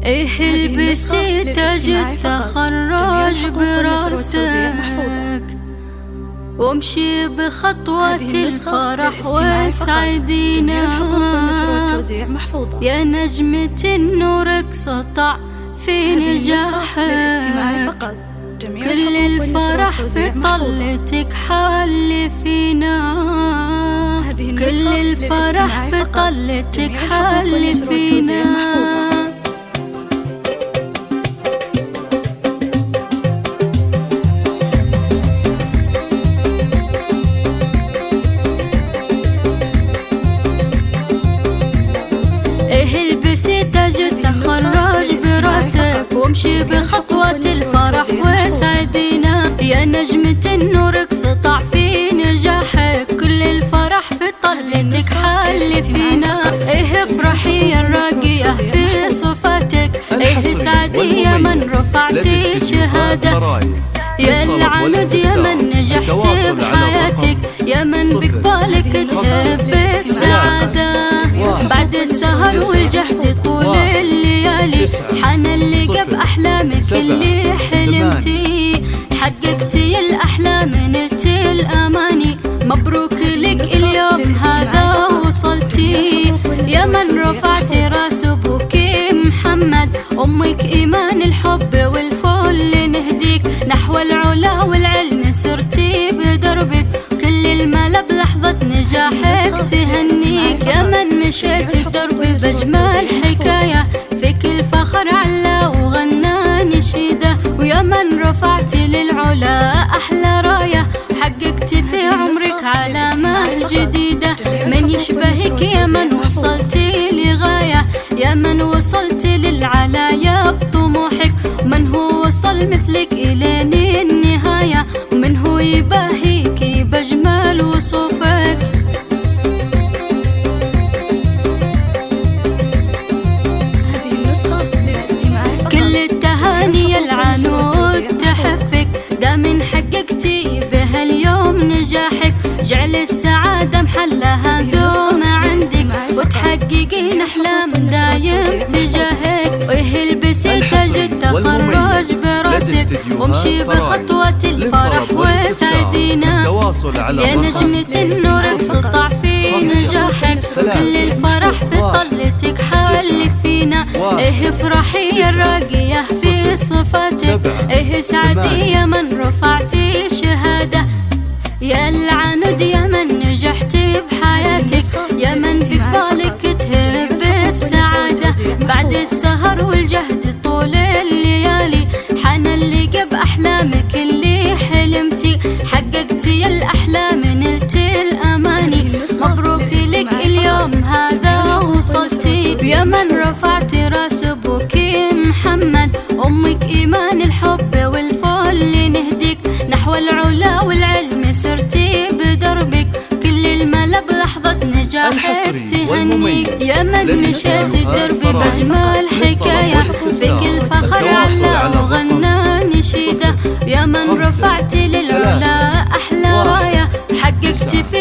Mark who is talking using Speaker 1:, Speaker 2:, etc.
Speaker 1: ايه البسي تاج التخرج براسك وامشي بخطوة الفرح واسعدينا يا نجمة نورك سطع في نجاحك كل الفرح في طلتك حل فينا كل الفرح في طلتك حل فينا ايه البسي تاج التخرج براسك وامشي بخطوة الفرح واسعدينا يا نجمة نورك سطع في نجاحك كل الفرح في طلتك حل فينا ايه افرحي يا الراقية في صفاتك ايه سعدي يا من رفعتي شهادة يا العنود يا من نجحت بحياتك يا من بقبالك تهب السعادة بعد السهر والجهد طول الليالي حان اللقى بأحلامك اللي حلمتي حققتي الأحلام نلتي الأماني مبروك لك اليوم هذا وصلتي يا من رفعتي راس أبوك محمد أمك إيمان الحب والفل نهديك نحو العلا والعلم سرتي بدربك كل الملا بلحظة نجاحك تهنيك يا من مشيت بدربي بأجمل حكاية فيك الفخر علا وغنى نشيدة ويا من رفعتي للعلا أحلى راية وحققتي في عمرك علامة جديدة من يشبهك يا من وصلتي لغاية يا من وصلتي للعلايا بطموحك ومن هو وصل مثلك إلين النهاية ومن هو يباهيك بأجمل وصوفك
Speaker 2: هذه النسخة للاستماع فقط.
Speaker 1: كل التهاني العنود تحفك دام حققتي بها اليوم نجاحك جعل السعادة محلها دوم عندك وتحققين أحلام دايم تجاهك ويه البسي تاج التخرج براسك وامشي بخطوة الفرح واسعدينا يا نجمة نورك سطع في نجاحك كل الفرح في طلتك حل فينا ايه افرحي يا الراقية في صفاتك ايه سعدي يا من رفعتي شهادة يا العنود يا من نجحتي بحياتك يا من بقبالك تهب السعادة بعد السهر والجهد طول الليالي حان اللقى بأحلامك اللي حلمتي حققتي الأحلام نلتي الأماني مبروك لك اليوم هذا وصلتي يا من رفعتي راس أبوك محمد أمك إيمان الحب والفل نهديك نحو العلا والعلم سرتي بدربك كل الملا بلحظة نجاحك تهنيك يا من مشيت دربي بأجمل حكاية فيك الفخر علا وغنى نشيدة يا من رفعتي للعلا أحلى راية وحققتي في